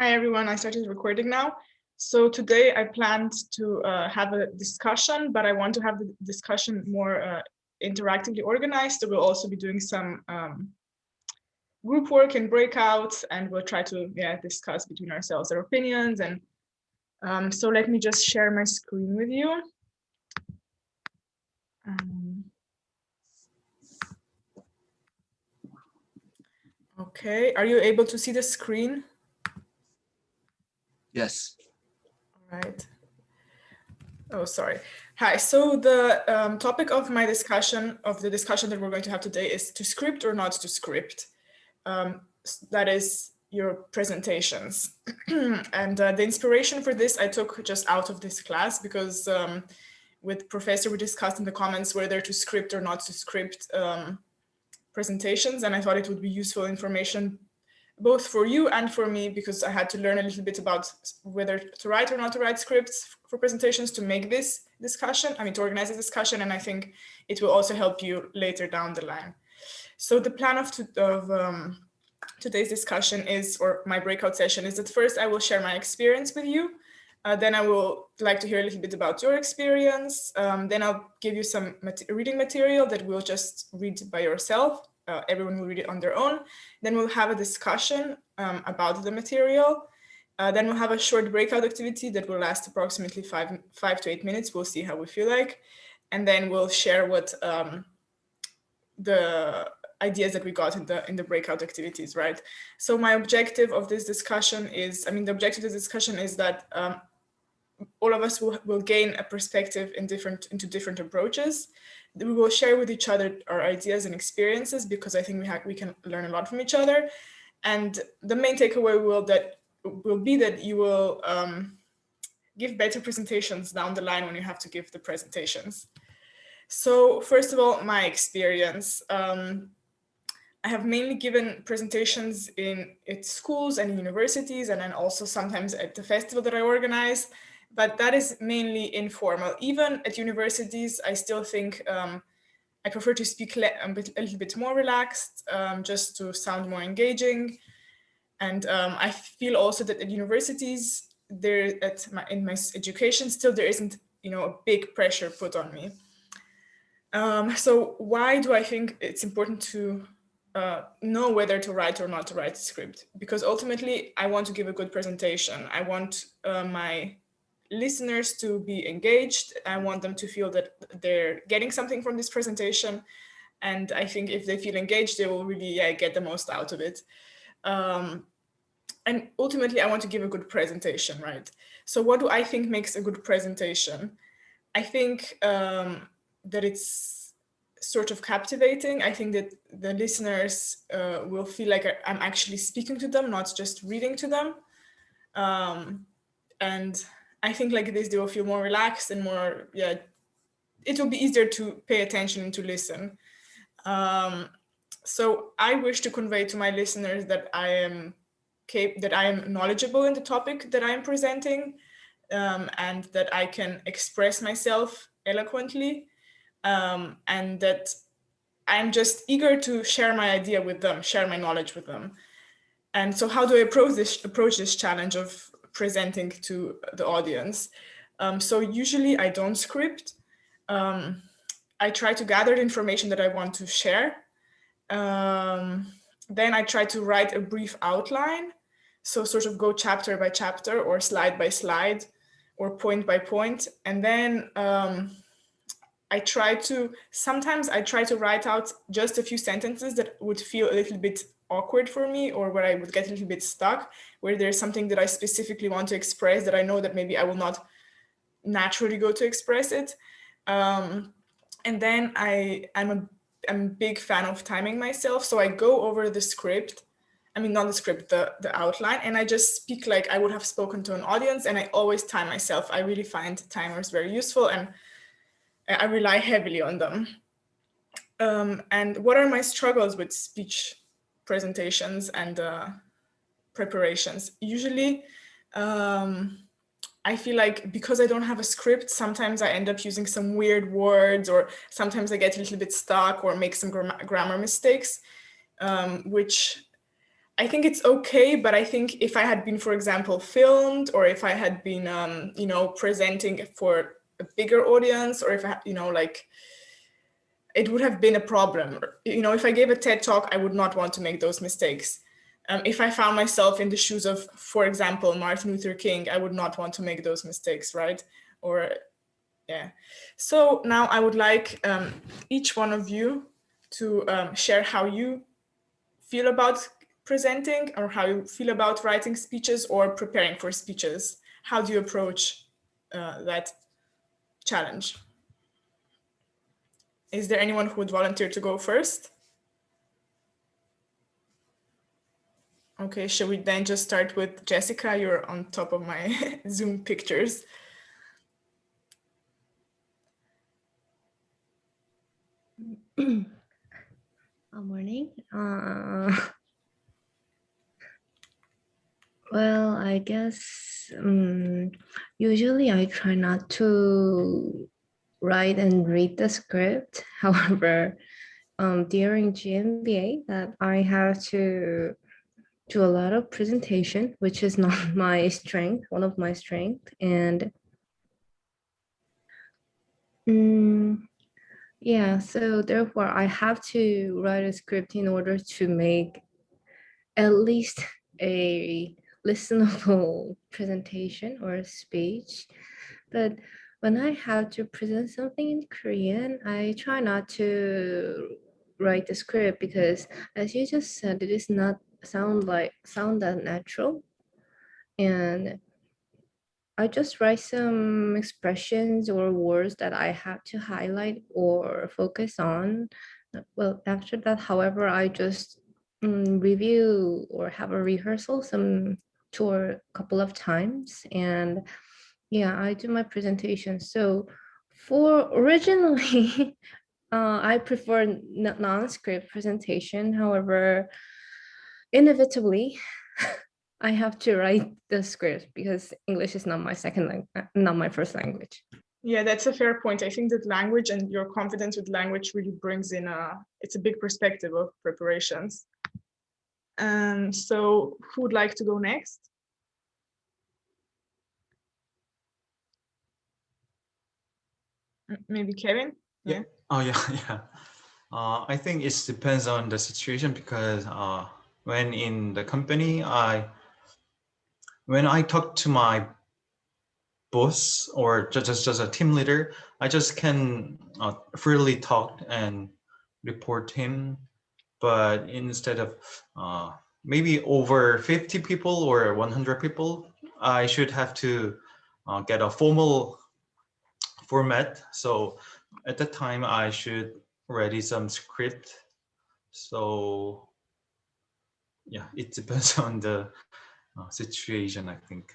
Hi everyone, I started recording now. So today I planned to have a discussion, but I want to have the discussion more interactively organized. So we'll also be doing some group work and breakouts, and we'll try to discuss between ourselves our opinions. And so let me just share my screen with you. Okay, are you able to see the screen? Yes. All right. Oh, sorry. Hi, so the topic of my discussion, that we're going to have today is to script or not to script. That is your presentations. And the inspiration for this I took just out of this class because with Professor we discussed in the comments whether to script or not to script presentations, and I thought it would be useful information both for you and for me, because I had to learn a little bit about whether to write or not to write scripts for presentations to make this discussion, to organize a discussion, and I think it will also help you later down the line. So the plan of today's discussion is, or my breakout session, is that first I will share my experience with you. Then I will like to hear a little bit about your experience. Then I'll give you some reading material that we'll just read by yourself. Everyone will read it on their own. Then we'll have a discussion about the material. Then we'll have a short breakout activity that will last approximately 5 to 8 minutes. We'll see how we feel like. And then we'll share what the ideas that we got in the breakout activities, right? So my objective of this discussion is, the objective of this discussion is that all of us will gain a perspective into different approaches. We will share with each other our ideas and experiences, because I think we can learn a lot from each other. And the main takeaway will be that you will give better presentations down the line when you have to give the presentations. So first of all, my experience. I have mainly given presentations at schools and universities, and then also sometimes at the festival that I organize, but that is mainly informal. Even at universities, I still think I prefer to speak a little bit more relaxed, just to sound more engaging. And I feel also that at universities, in my education, still there isn't a big pressure put on me. So why do I think it's important to know whether to write or not to write a script? Because ultimately, I want to give a good presentation. I want my listeners to be engaged. I want them to feel that they're getting something from this presentation. And I think if they feel engaged, they will really get the most out of it. And ultimately, I want to give a good presentation, right? So what do I think makes a good presentation? I think that it's sort of captivating. I think that the listeners will feel like I'm actually speaking to them, not just reading to them. And I think like this, they will feel more relaxed and more, it will be easier to pay attention and to listen. So I wish to convey to my listeners that I am knowledgeable in the topic that I am presenting, and that I can express myself eloquently, and that I'm just eager to share my idea with them, share my knowledge with them. And so how do I approach this challenge of presenting to the audience? So usually I don't script. I try to gather the information that I want to share. Then I try to write a brief outline. So sort of go chapter by chapter or slide by slide or point by point. And then sometimes I try to write out just a few sentences that would feel a little bit awkward for me, or where I would get a little bit stuck, where there's something that I specifically want to express that I know that maybe I will not naturally go to express it. And then I'm a big fan of timing myself. So I go over the script, not the script, the outline, and I just speak like I would have spoken to an audience, and I always time myself. I really find timers very useful, and I rely heavily on them. And what are my struggles with speech presentations and preparations? Usually, I feel like because I don't have a script, sometimes I end up using some weird words, or sometimes I get a little bit stuck or make some grammar mistakes, which I think it's okay, but I think if I had been, for example, filmed, or if I had been, you know, presenting for a bigger audience, or if I, you know, like, it would have been a problem. You know, if I gave a TED talk, I would not want to make those mistakes. If I found myself in the shoes of, for example, Martin Luther King, I would not want to make those mistakes, right? Or, yeah. So now I would like each one of you to share how you feel about presenting, or how you feel about writing speeches or preparing for speeches. How do you approach that challenge? Is there anyone who would volunteer to go first? Okay, shall we then just start with Jessica? You're on top of my Zoom pictures. Good morning. Well, I guess usually I try not to write and read the script. However, during GMBA, that I have to do a lot of presentation, which is not my strength, one of my strengths, and yeah, so therefore I have to write a script in order to make at least a listenable presentation or a speech. But when I have to present something in Korean, I try not to write the script because, as you just said, it is not sound that natural. And I just write some expressions or words that I have to highlight or focus on. Well, after that, however, I just review or have a rehearsal some two or a couple of times, and yeah, I do my presentation. So for originally, I prefer non-script presentation. However, inevitably, I have to write the script because English is not my not my first language. Yeah, that's a fair point. I think that language and your confidence with language really brings in it's a big perspective of preparations. So who would like to go next? Maybe Kevin? Yeah. Oh, yeah, yeah. I think it depends on the situation because when in the company, when I talk to my boss or just a team leader, I just can freely talk and report him. But instead of maybe over 50 people or 100 people, I should have to get a formal format. So at that time, I should ready some script. So yeah, it depends on the situation, I think.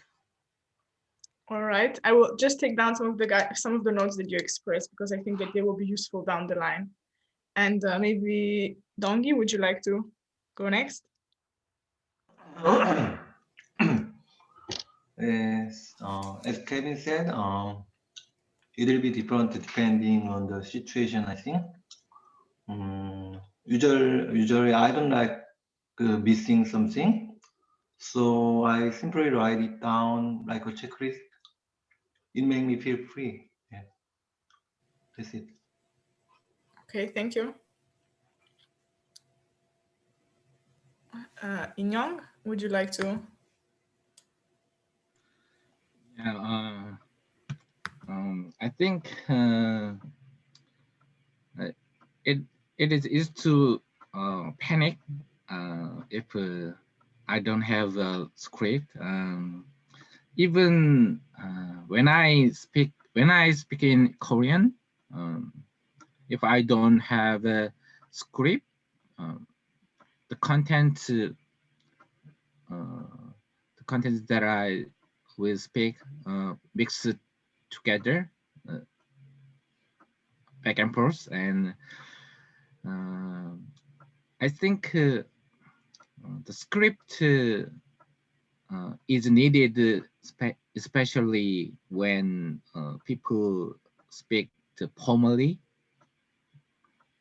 All right, I will just take down some of the notes that you expressed because I think that they will be useful down the line. And maybe Dongi, would you like to go next? Yes, as Kevin said, it will be different depending on the situation, I think. Usually I don't like missing something, so I simply write it down like a checklist. It makes me feel free. Yeah, that's it. Okay, thank you. Inyong, would you like to? Yeah, I think it is to panic if I don't have a script. Even when I speak in Korean, if I don't have a script, the content that I will speak mix it together back and forth, and I think the script is needed, especially when people speak formally.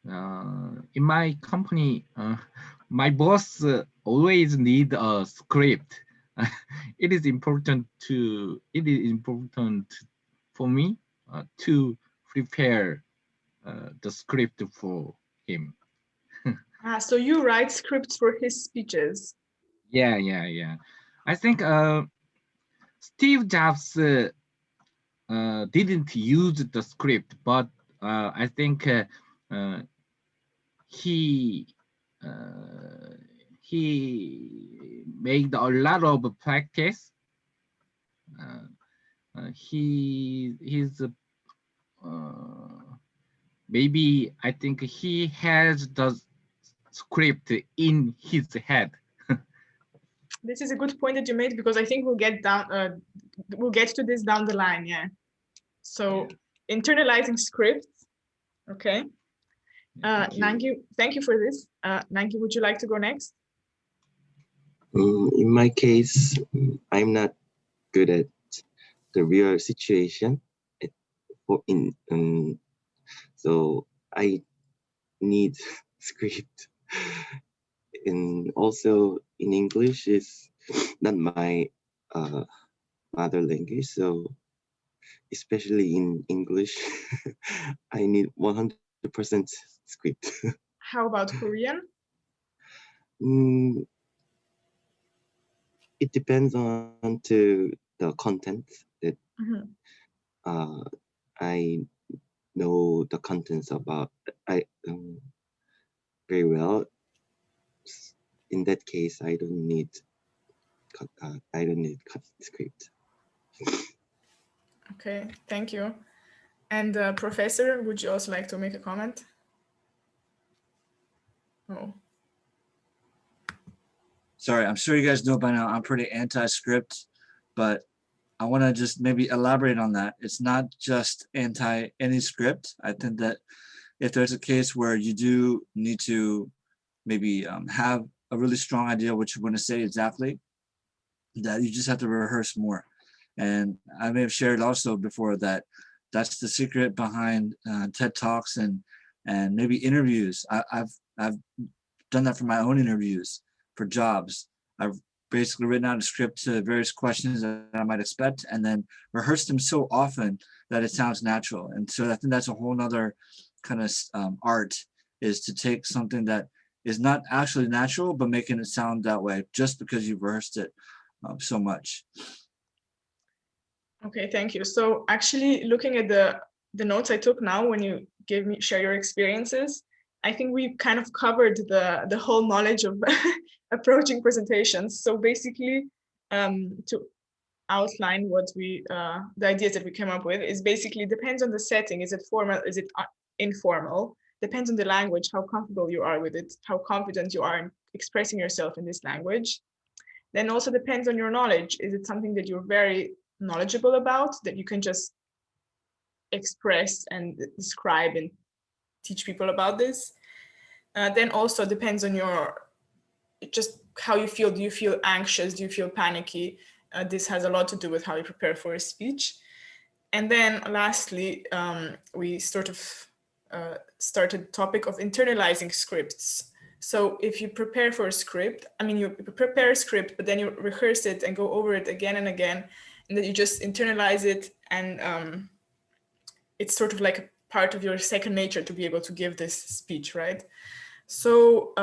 In my company, my boss always need a script. It is important for me to prepare the script for him. So you write scripts for his speeches. Yeah. I think Steve Jobs didn't use the script, but I think he made a lot of practice. He's maybe I think he has the script in his head. This is a good point that you made, because I think we'll get to this down the line. Yeah. So internalizing scripts. Okay. Nangi, thank you for this. Nangi, would you like to go next? In my case, I'm not good at the real situation. So I need script, and also in English is not my mother language. So especially in English, I need 100% script. How about Korean? It depends on to the content that I know the contents about. Very well. In that case, I don't need script. Okay, thank you. And Professor, would you also like to make a comment? Oh. Sorry, I'm sure you guys know by now I'm pretty anti-script, but I want to just maybe elaborate on that. It's not just anti any script. I think that if there's a case where you do need to maybe have a really strong idea what you want to say exactly, that you just have to rehearse more. And I may have shared also before that that's the secret behind TED Talks and maybe interviews. I've done that for my own interviews for jobs. I've basically written out a script to various questions that I might expect and then rehearsed them so often that it sounds natural. And so I think that's a whole nother kind of art, is to take something that is not actually natural, but making it sound that way just because you've rehearsed it so much. Okay, thank you. So actually looking at the notes I took now when you share your experiences, I think we kind of covered the whole knowledge of approaching presentations. So basically, to outline what the ideas that we came up with is basically depends on the setting. Is it formal? Is it informal? Depends on the language, how comfortable you are with it, how confident you are in expressing yourself in this language. Then also depends on your knowledge. Is it something that you're very knowledgeable about, that you can just express and describe and teach people about this? Then also depends on just how you feel. Do you feel anxious? Do you feel panicky? This has a lot to do with how you prepare for a speech. And then lastly, we sort of started the topic of internalizing scripts. So if you prepare for a script, I mean, you prepare a script, but then you rehearse it and go over it again and again, and then you just internalize it, and it's sort of like a part of your second nature to be able to give this speech, right? So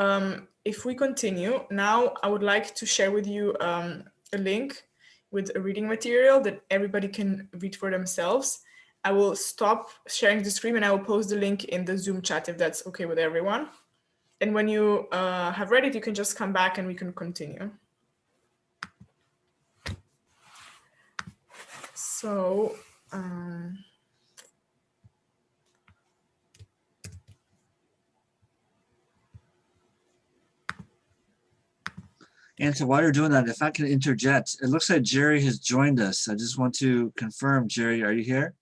if we continue, now I would like to share with you a link with a reading material that everybody can read for themselves. I will stop sharing the screen and I will post the link in the Zoom chat if that's okay with everyone. And when you have read it, you can just come back and we can continue. So, And so while you're doing that, if I can interject, it looks like Jerry has joined us. I just want to confirm, Jerry, are you here?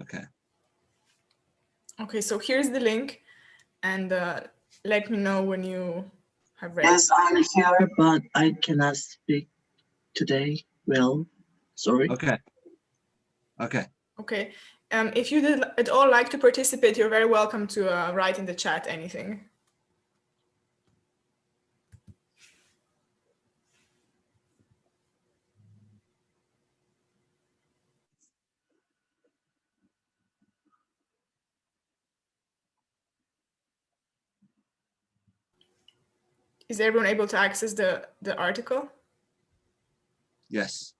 Okay. Okay, so here's the link, and let me know when you have read. Yes, I'm here, but I cannot speak today. Well, sorry. Okay. Okay. Okay. If you did at all like to participate, you're very welcome to write in the chat anything. Is everyone able to access the article? Yes.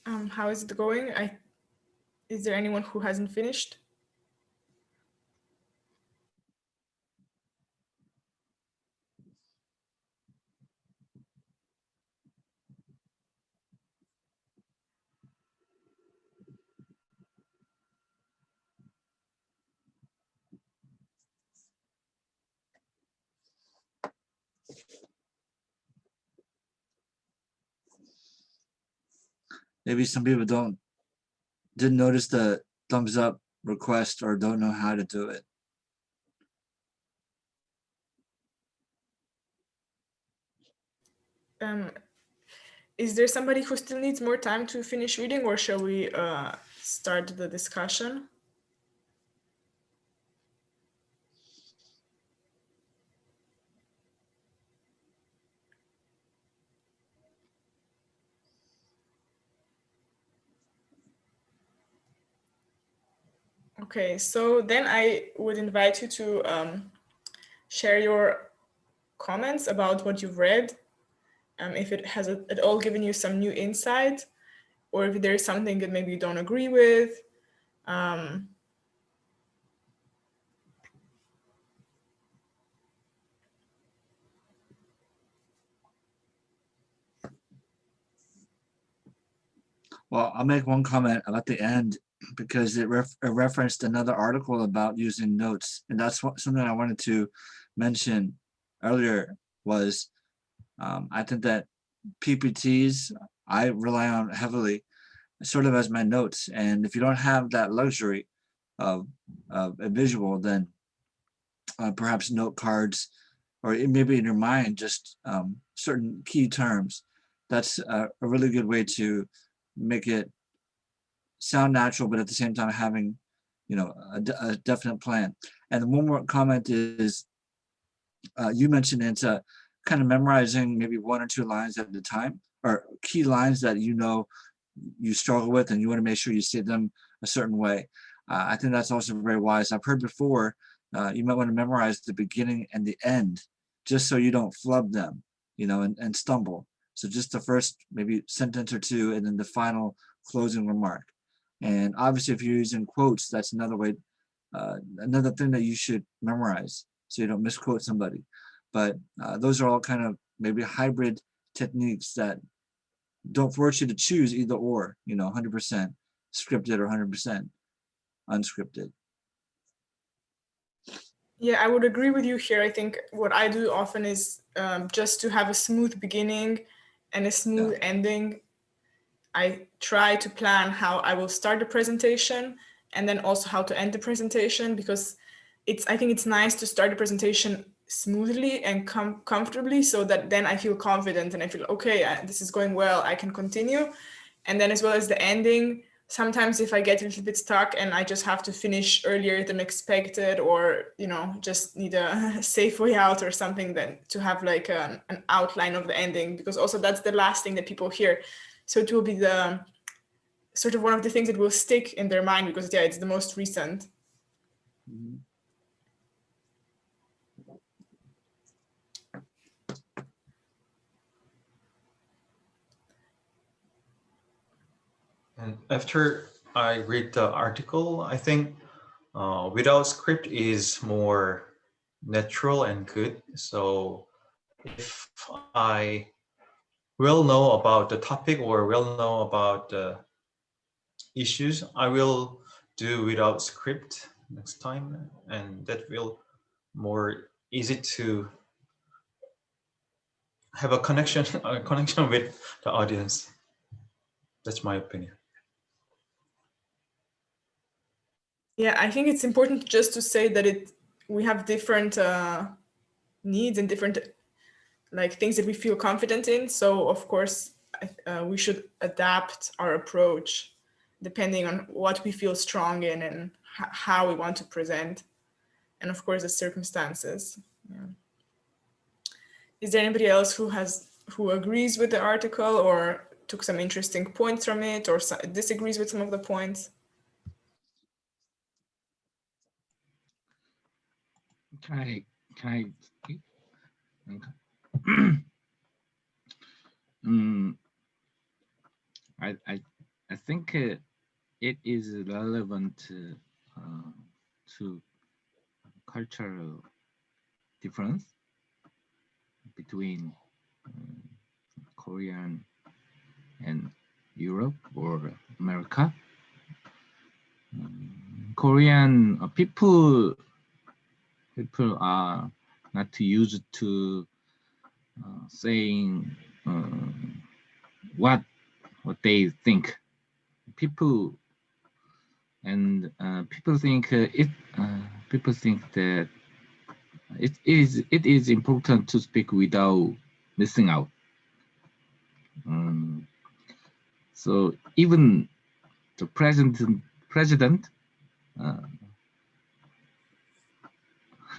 How is it going? Is there anyone who hasn't finished? Maybe some people didn't notice the thumbs up request or don't know how to do it. Is there somebody who still needs more time to finish reading, or shall we start the discussion? Okay, so then I would invite you to share your comments about what you've read, if it has at all given you some new insight, or if there is something that maybe you don't agree with. Well, I'll make one comment about the end because it referenced another article about using notes. And that's something I wanted to mention earlier was I think that PPTs, I rely on heavily sort of as my notes. And if you don't have that luxury of a visual, then perhaps note cards, or maybe in your mind, just certain key terms. That's a really good way to make it sound natural, but at the same time having, a definite plan. And one more comment is, you mentioned Anca kind of memorizing maybe 1 or 2 lines at a time, or key lines that you struggle with and you want to make sure you say them a certain way. I think that's also very wise. I've heard before, you might want to memorize the beginning and the end, just so you don't flub them, and stumble. So just the first maybe sentence or 2, and then the final closing remark. And obviously, if you're using quotes, that's another way, another thing that you should memorize, so you don't misquote somebody. But those are all kind of maybe hybrid techniques that don't force you to choose either or, 100% scripted or 100% unscripted. Yeah, I would agree with you here. I think what I do often is just to have a smooth beginning and a smooth ending. I try to plan how I will start the presentation and then also how to end the presentation, because I think it's nice to start the presentation smoothly and comfortably, so that then I feel confident and I feel, okay, this is going well, I can continue. And then as well as the ending, sometimes if I get a little bit stuck and I just have to finish earlier than expected, or, just need a safe way out or something, then to have like an outline of the ending, because also that's the last thing that people hear. So it will be the sort of one of the things that will stick in their mind, because it's the most recent. Mm-hmm. And after I read the article, I think without script is more natural and good. So if I will know about the topic or will know about the issues, I will do without script next time, and that will more easy to have a connection with the audience. That's my opinion. Yeah, I think it's important just to say that we have different needs and different things that we feel confident in. So of course, we should adapt our approach depending on what we feel strong in and how we want to present, and of course the circumstances. Yeah. Is there anybody else who agrees with the article or took some interesting points from it, or disagrees with some of the points? Can I speak? Okay. I I think it is relevant to cultural difference between Korean and Europe or America. Korean people are not used to saying what they think. People think people think that it is important to speak without missing out. So even the president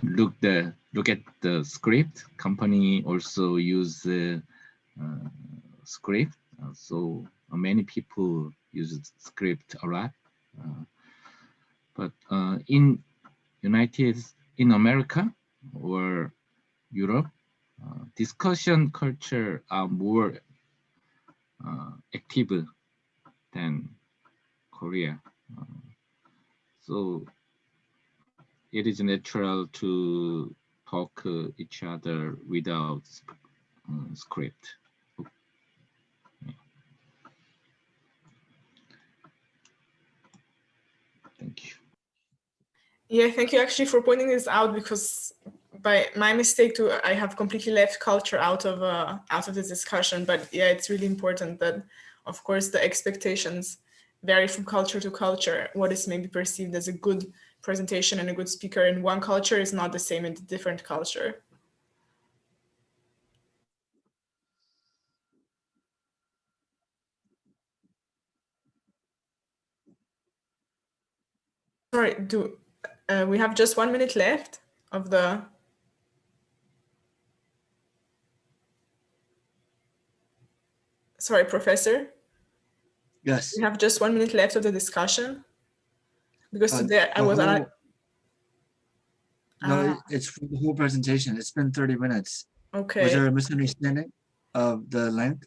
look at the script. Company also use the script. So many people use script a lot. But in America or Europe, discussion culture are more active than Korea. So it is natural to talk each other without script. Yeah. Thank you. Yeah, thank you actually for pointing this out, because by my mistake too, I have completely left culture out of this discussion. But yeah, it's really important that, of course, the expectations vary from culture to culture. What is maybe perceived as a good presentation and a good speaker in one culture is not the same in a different culture. Sorry, we have just 1 minute left of the... Sorry, Professor? Yes. We have just 1 minute left of the discussion, because today I was No, it's for the whole presentation. It's been 30 minutes. Okay. Was there a misunderstanding of the length?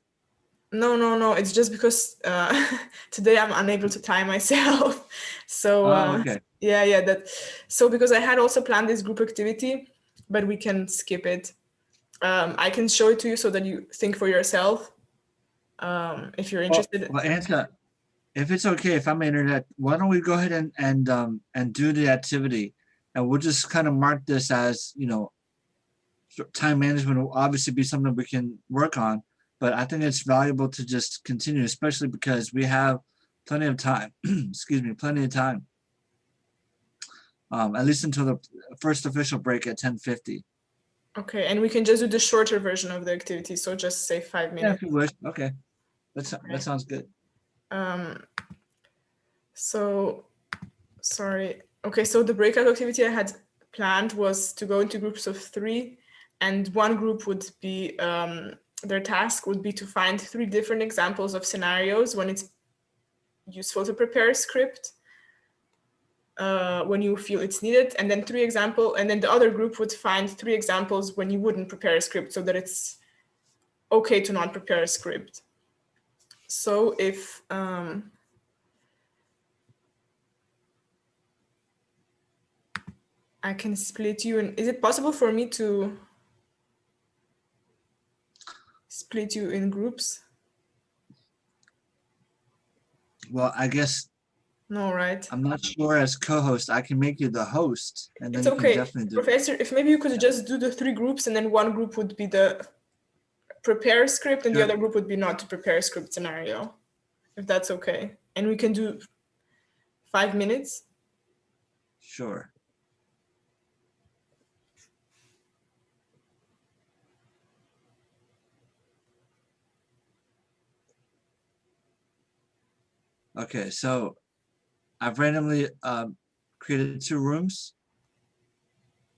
No. It's just because today I'm unable to time myself. So Okay. Yeah. So because I had also planned this group activity, but we can skip it. I can show it to you so that you think for yourself. If you're interested. Well, Anca, if it's okay, if I'm internet, why don't we go ahead and do the activity, and we'll just kind of mark this as, you know, time management will obviously be something we can work on, but I think it's valuable to just continue, especially because we have plenty of time. Excuse me, plenty of time. At least until the first official break at 10:50. Okay, and we can just do the shorter version of the activity, so just say 5 minutes. Yeah, if you wish. Okay, that sounds good. So, sorry. Okay, so the breakout activity I had planned was to go into groups of 3, and one group would be, their task would be to find 3 different examples of scenarios when it's useful to prepare a script, when you feel it's needed, and then 3 examples, and then the other group would find 3 examples when you wouldn't prepare a script, so that it's okay to not prepare a script. So if I can split you in, is it possible for me to split you in groups? Well, I guess. No, right? I'm not sure, as co-host, I can make you the host, and then It's you okay. can definitely do Professor, if maybe you could just do the 3 groups, and then one group would be the prepare script, and the other group would be not to prepare script scenario, if that's okay. And we can do 5 minutes. Sure. Okay, so I've randomly created 2 rooms.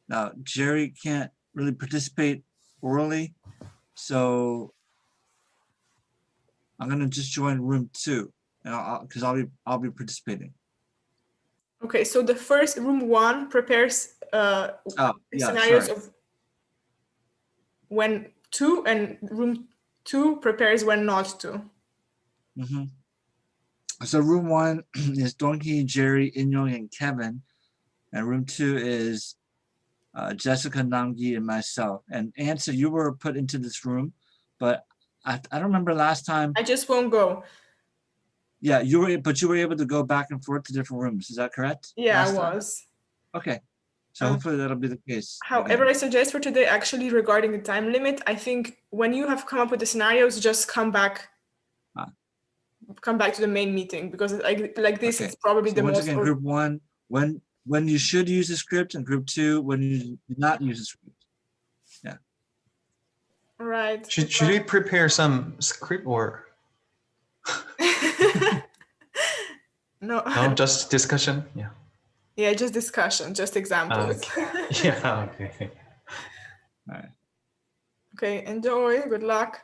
Now, Jerry can't really participate orally, so I'm gonna just join room 2, and because I'll be participating. Okay, so the first room 1 prepares scenarios of when to, and room 2 prepares when not to. Mm-hmm. So room 1 is Donkey, Jerry, Inyong, and Kevin. And room 2 is Jessica, Namgi, and myself. And Anca, you were put into this room, but I don't remember last time. I just won't go. Yeah, you were able to go back and forth to different rooms. Is that correct? Yeah, I last time? was. Okay. So hopefully that'll be the case. However, again. I suggest for today, actually, regarding the time limit, I think when you have come up with the scenarios, just come back. Come back to the main meeting, because like this is probably So the once most. again, group 1, when you should use the script, and group 2, when you do not use the script. Yeah. Right. Should we prepare some script or no? No, just discussion. Yeah. Yeah, just discussion, just examples. Okay. Yeah. Okay. All right. Okay. Enjoy. Good luck.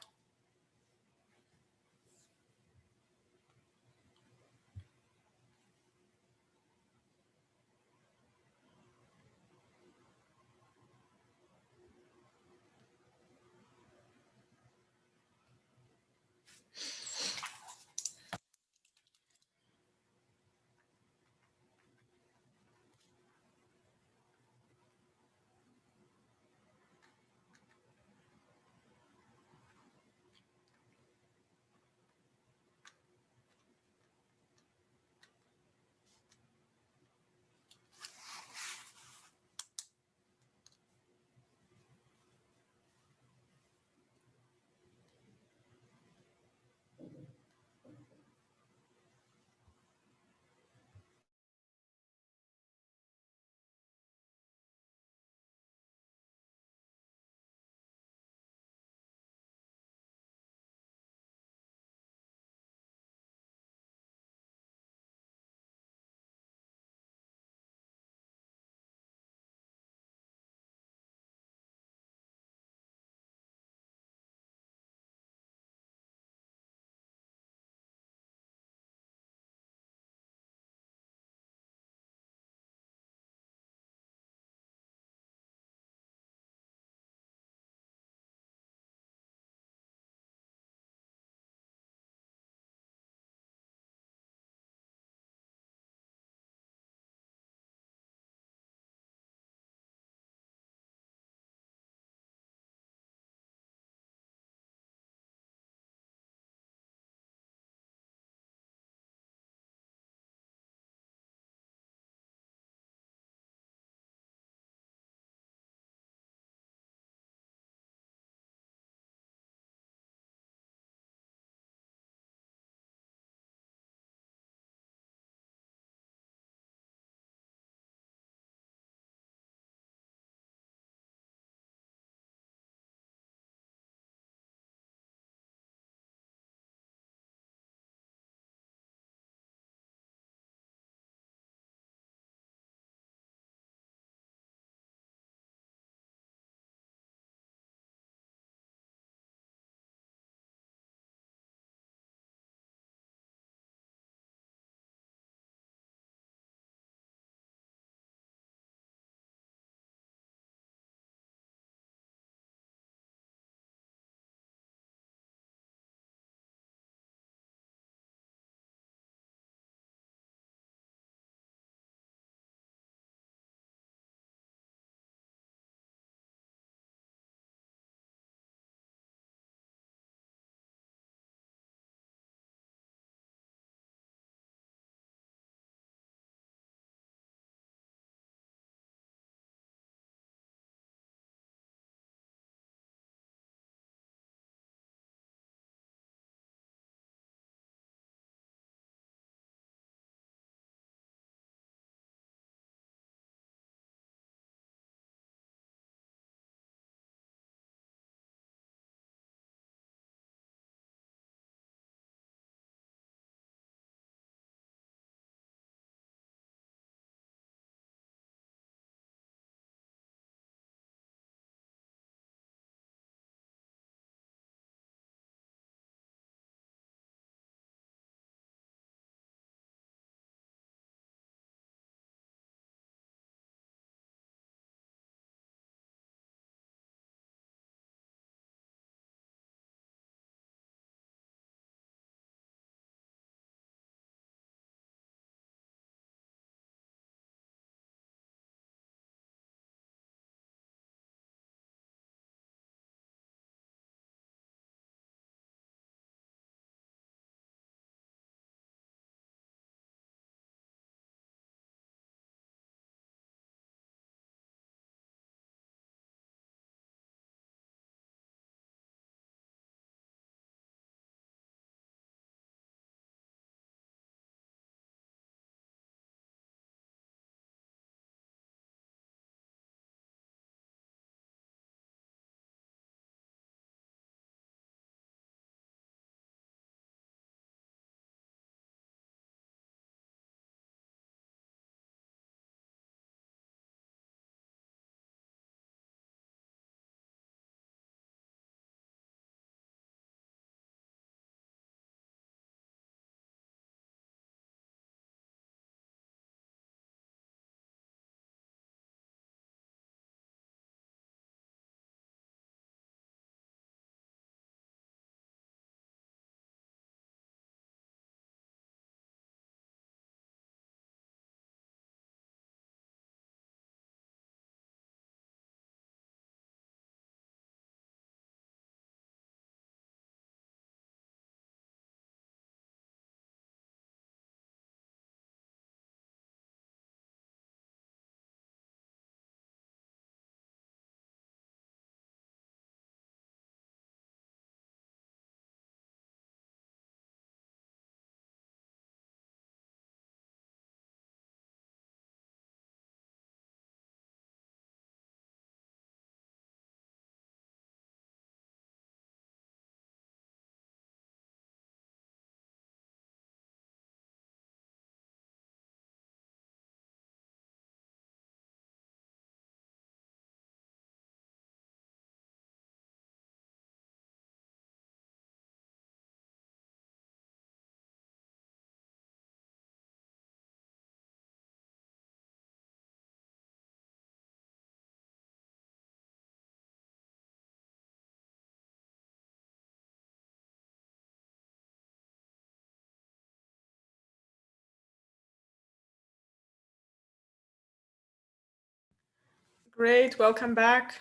Great, welcome back.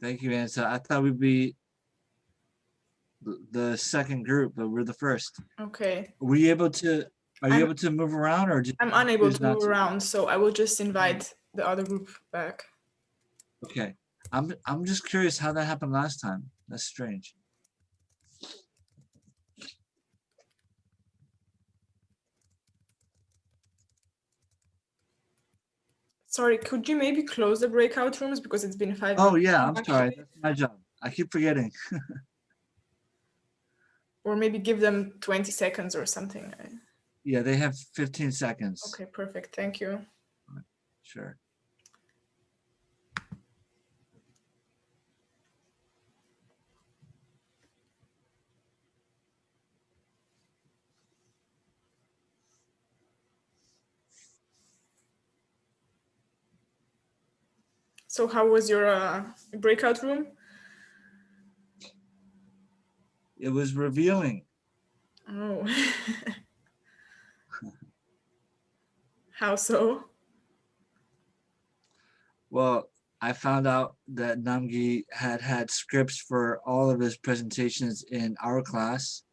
Thank you, Anca. I thought we'd be the second group, but we're the first. Okay. Were you able to? Are you able to move around, or I'm unable choose to not move around, so I will just invite the other group back. Okay, I'm just curious how that happened last time. That's strange. Sorry, could you maybe close the breakout rooms because it's been 5 minutes? Oh yeah, now, I'm actually. sorry. That's my job. I keep forgetting. Or maybe give them 20 seconds or something. Yeah, they have 15 seconds. Okay, perfect. Thank you. Sure. So how was your breakout room? It was revealing. Oh. How so? Well, I found out that Namgi had scripts for all of his presentations in our class,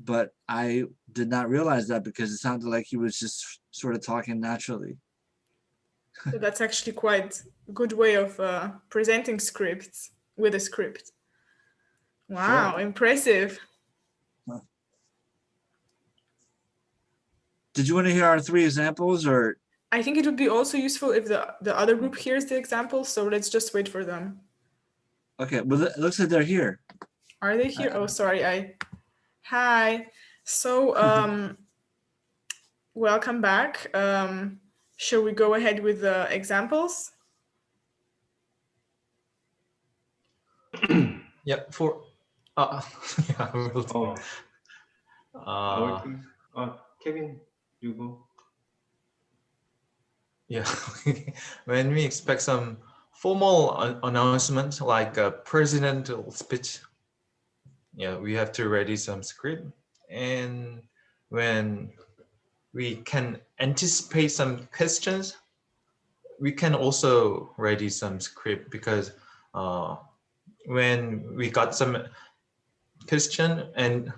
but I did not realize that because it sounded like he was just sort of talking naturally. So that's actually quite a good way of presenting scripts with a script. Wow, Sure. impressive. Did you want to hear our 3 examples, or? I think it would be also useful if the other group hears the examples, so let's just wait for them. Okay, well, it looks like they're here. Are they here? Oh, sorry, Hi. So, welcome back. Shall we go ahead with the examples? Yeah, for yeah, we'll do. Kevin, you go. Yeah, when we expect some formal announcement like a presidential speech, yeah, we have to ready some script. And when we can anticipate some questions, we can also ready some script because when we got some question and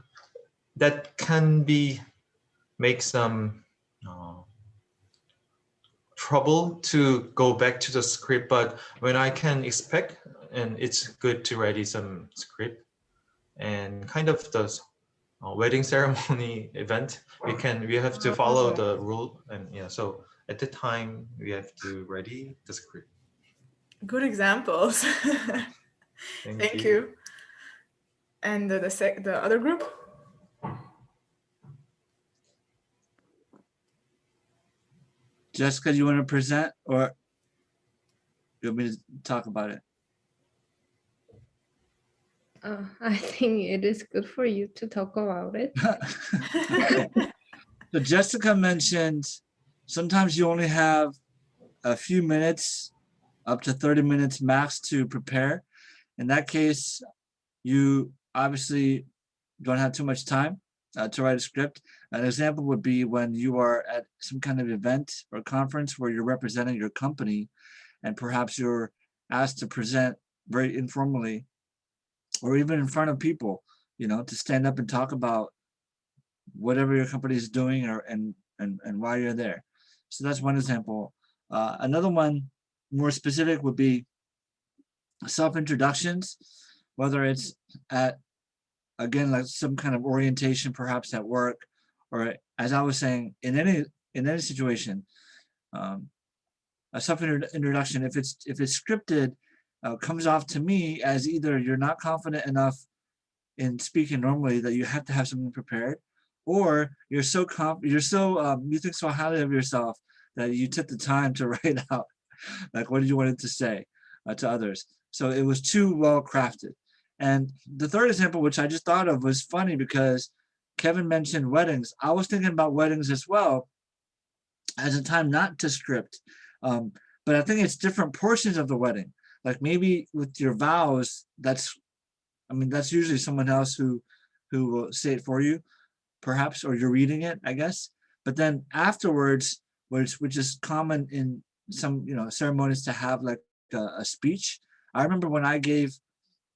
that can be make some trouble to go back to the script, but when I can expect, and it's good to ready some script and kind of those wedding ceremony event, we have to follow the rule, and yeah, so at the time we have to ready the script. Good examples. Thank you. And the other group? Jessica, do you want to present, or you want me to talk about it? I think it is good for you to talk about it. Okay. So Jessica mentioned sometimes you only have a few minutes, up to 30 minutes max to prepare. In that case, you obviously don't have too much time to write a script. An example would be when you are at some kind of event or conference where you're representing your company, and perhaps you're asked to present very informally or even in front of people, to stand up and talk about whatever your company is doing and why you're there. So that's one example. Another one, more specific, would be self-introductions, whether it's at, again, like some kind of orientation, perhaps at work, or as I was saying, in any situation, a self-introduction, if it's scripted, comes off to me as either you're not confident enough in speaking normally that you have to have something prepared, or you think so highly of yourself that you took the time to write out like what did you want it to say to others. So it was too well crafted. And the third example, which I just thought of, was funny because Kevin mentioned weddings. I was thinking about weddings as well as a time not to script, but I think it's different portions of the wedding. Like maybe with your vows, that's usually someone else who will say it for you, perhaps, or you're reading it, I guess. But then afterwards, which is common in some ceremonies to have like a speech. I remember when I gave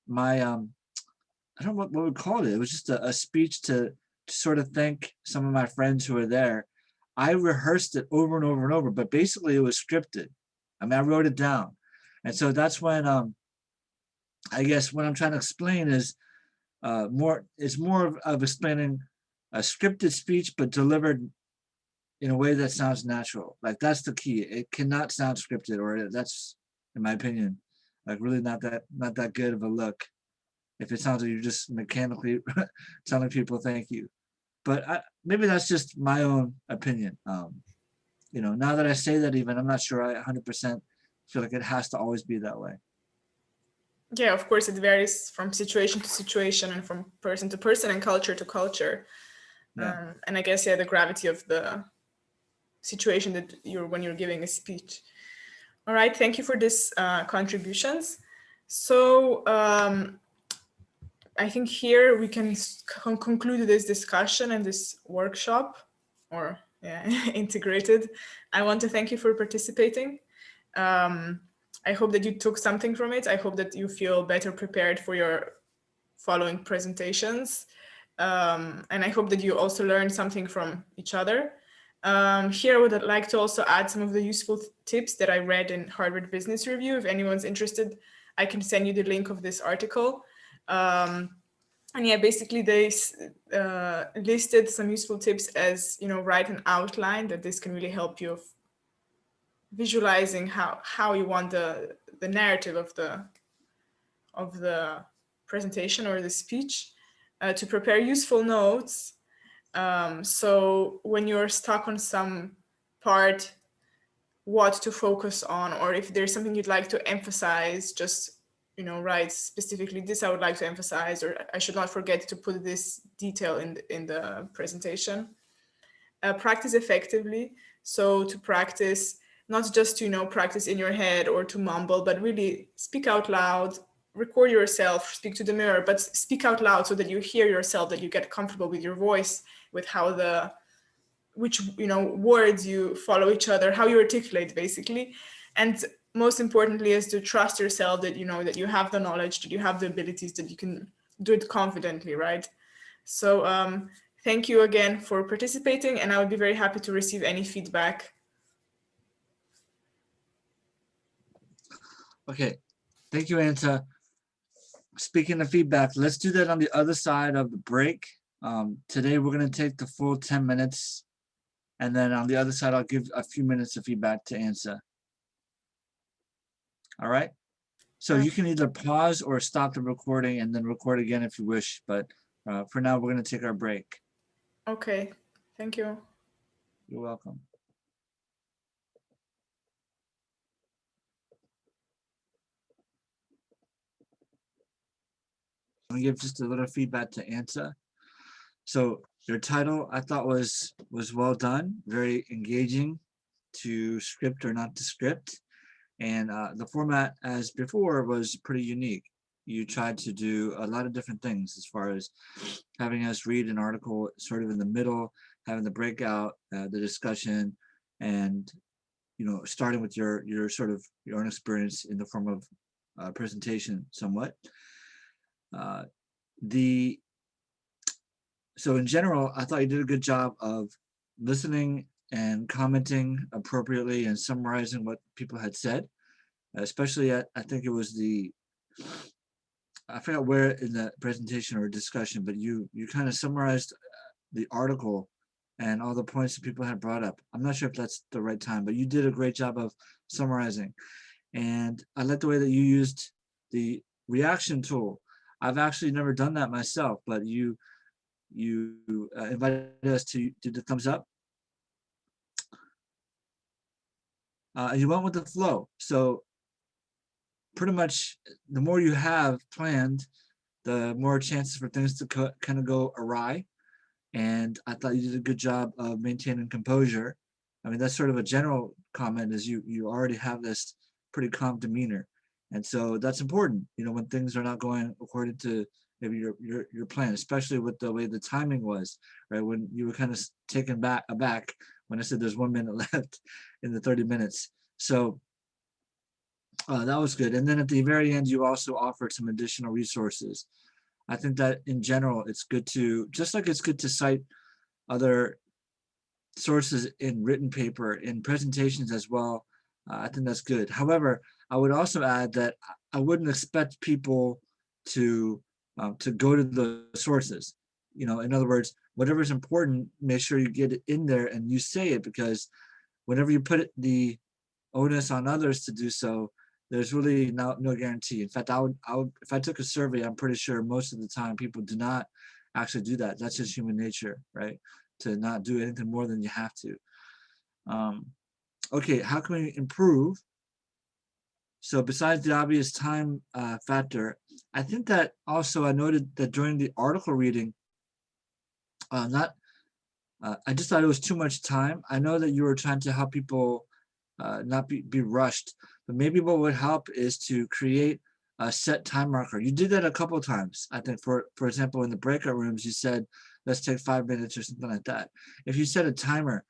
my I don't know what we called it. It was just a speech to sort of thank some of my friends who were there. I rehearsed it over and over and over, but basically it was scripted. I mean, I wrote it down. And so that's when I guess what I'm trying to explain is it's more of explaining a scripted speech, but delivered in a way that sounds natural. Like that's the key. It cannot sound scripted, or that's, in my opinion, like really not that good of a look. If it sounds like you're just mechanically telling people thank you. But maybe that's just my own opinion. Now that I say that, even I'm not sure I 100% feel like it has to always be that way. Yeah, of course, it varies from situation to situation and from person to person and culture to culture. Yeah. And I guess, yeah, the gravity of the situation that when you're giving a speech. All right, thank you for this contributions. So I think here we can conclude this discussion and this workshop, or integrated. I want to thank you for participating. I hope that you took something from it. I hope that you feel better prepared for your following presentations. And I hope that you also learned something from each other. Here I would like to also add some of the useful tips that I read in Harvard Business Review. If anyone's interested, I can send you the link of this article. And yeah, basically they listed some useful tips as, write an outline, that this can really help you visualizing how you want the narrative of the presentation or the speech, to prepare useful notes. So when you're stuck on some part, what to focus on, or if there's something you'd like to emphasize, just write specifically, this I would like to emphasize, or I should not forget to put this detail in the presentation. Practice effectively. So to practice, not just to practice in your head or to mumble, but really speak out loud, record yourself, speak to the mirror, but speak out loud so that you hear yourself, that you get comfortable with your voice, with how which words you follow each other, how you articulate basically. And most importantly is to trust yourself, that that you have the knowledge, that you have the abilities, that you can do it confidently, right? So thank you again for participating, and I would be very happy to receive any feedback. Okay, thank you, Anca. Speaking of feedback, let's do that on the other side of the break. Today we're going to take the full 10 minutes, and then on the other side I'll give a few minutes of feedback to Anca. All right, so you can either pause or stop the recording and then record again if you wish, but for now we're going to take our break. Okay, thank you. You're welcome. I'm gonna give just a little feedback to Anca. So your title I thought was well done, very engaging, to script or not to script. And the format, as before, was pretty unique. You tried to do a lot of different things, as far as having us read an article sort of in the middle, having the breakout, the discussion, and starting with your sort of your own experience in the form of presentation somewhat. So in general, I thought you did a good job of listening and commenting appropriately and summarizing what people had said, especially I think it was I forgot where in the presentation or discussion, but you kind of summarized the article and all the points that people had brought up. I'm not sure if that's the right time, but you did a great job of summarizing. And I like the way that you used the reaction tool. I've actually never done that myself, but you invited us to do the thumbs up. You went with the flow. So pretty much the more you have planned, the more chances for things to kind of go awry. And I thought you did a good job of maintaining composure. I mean, that's sort of a general comment, is you already have this pretty calm demeanor. And so that's important, when things are not going according to maybe your plan, especially with the way the timing was, right? When you were kind of taken aback when I said there's 1 minute left in the 30 minutes. So that was good. And then at the very end, you also offered some additional resources. I think that in general, it's good to, just like it's good to cite other sources in written paper, in presentations as well. I think that's good. However, I would also add that I wouldn't expect people to go to the sources. You know, in other words, whatever is important, make sure you get it in there and you say it, because whenever you put the onus on others to do so, there's really no guarantee. In fact, I would if I took a survey, I'm pretty sure most of the time people do not actually do that. That's just human nature, right? To not do anything more than you have to. Okay, how can we improve? So besides the obvious time factor, I think that also I noted that during the article reading, I just thought it was too much time. I know that you were trying to help people not be rushed, but maybe what would help is to create a set time marker. You did that a couple of times. I think for example, in the breakout rooms, you said, let's take 5 minutes or something like that. If you set a timer,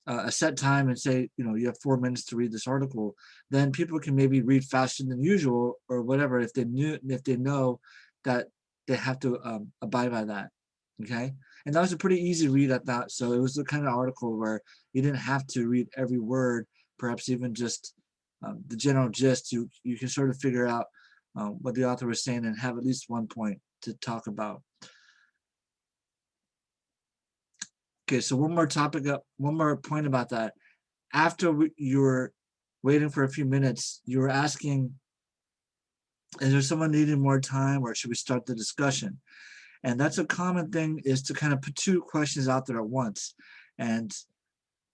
a set time, and say, you know, you have 4 minutes to read this article, then people can maybe read faster than usual or whatever, if they know that they have to abide by that. Okay. And that was a pretty easy read, I thought. So it was the kind of article where you didn't have to read every word, perhaps even just the general gist. You can sort of figure out what the author was saying and have at least one point to talk about. Okay, so one more point about that. After you were waiting for a few minutes, you were asking, is there someone needing more time, or should we start the discussion? And that's a common thing, is to kind of put two questions out there at once. And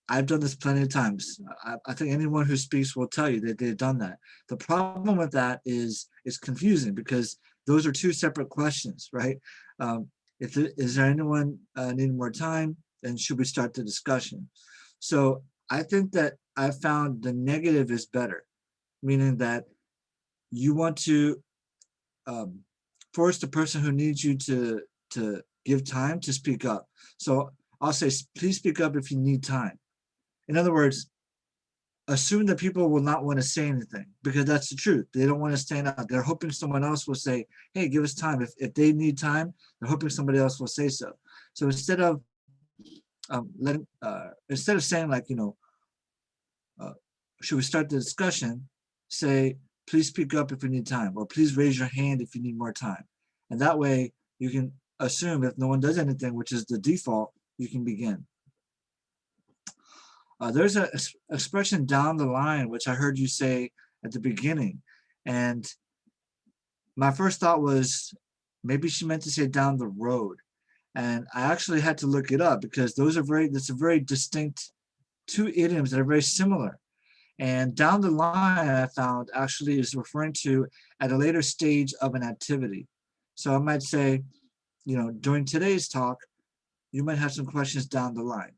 I've done this plenty of times. I think anyone who speaks will tell you that they've done that. The problem with that is it's confusing, because those are two separate questions, right? Is there anyone needing more time? Then should we start the discussion? So I think that I found the negative is better, meaning that you want to force the person who needs you to give time to speak up. So I'll say, please speak up if you need time. In other words, assume that people will not want to say anything, because that's the truth. They don't want to stand out. They're hoping someone else will say, hey, give us time. If they need time, they're hoping somebody else will say so. So instead of saying, like, you know, should we start the discussion, say, please speak up if you need time, or please raise your hand if you need more time. And that way you can assume if no one does anything, which is the default, you can begin. There's an expression, down the line, which I heard you say at the beginning. And my first thought was, maybe she meant to say down the road. And I actually had to look it up, because that's a very distinct two idioms that are very similar. And down the line, I found, actually is referring to at a later stage of an activity. So I might say, you know, during today's talk, you might have some questions down the line.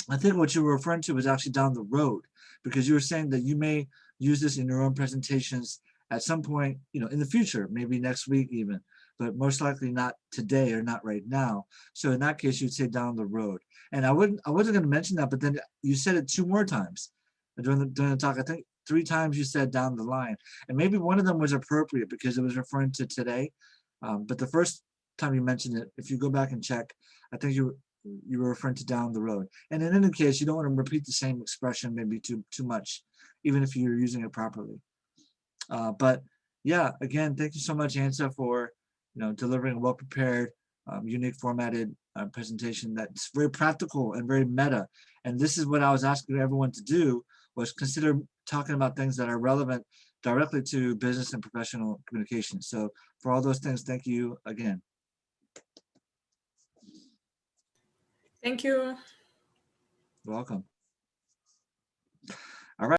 I think what you were referring to was actually down the road, because you were saying that you may use this in your own presentations at some point, you know, in the future, maybe next week even, but most likely not today or not right now. So in that case, you'd say down the road. And I wasn't going to mention that, but then you said it 2 more times during the talk. I think 3 times you said down the line, and maybe one of them was appropriate because it was referring to today. But the first time you mentioned it, if you go back and check, I think you were referring to down the road. And in any case, you don't want to repeat the same expression maybe too much, even if you're using it properly. But yeah, again, thank you so much, Anca, for delivering a well-prepared, unique formatted presentation that's very practical and very meta. And this is what I was asking everyone to do, was consider talking about things that are relevant directly to business and professional communication. So for all those things, thank you again. Thank you. You're welcome.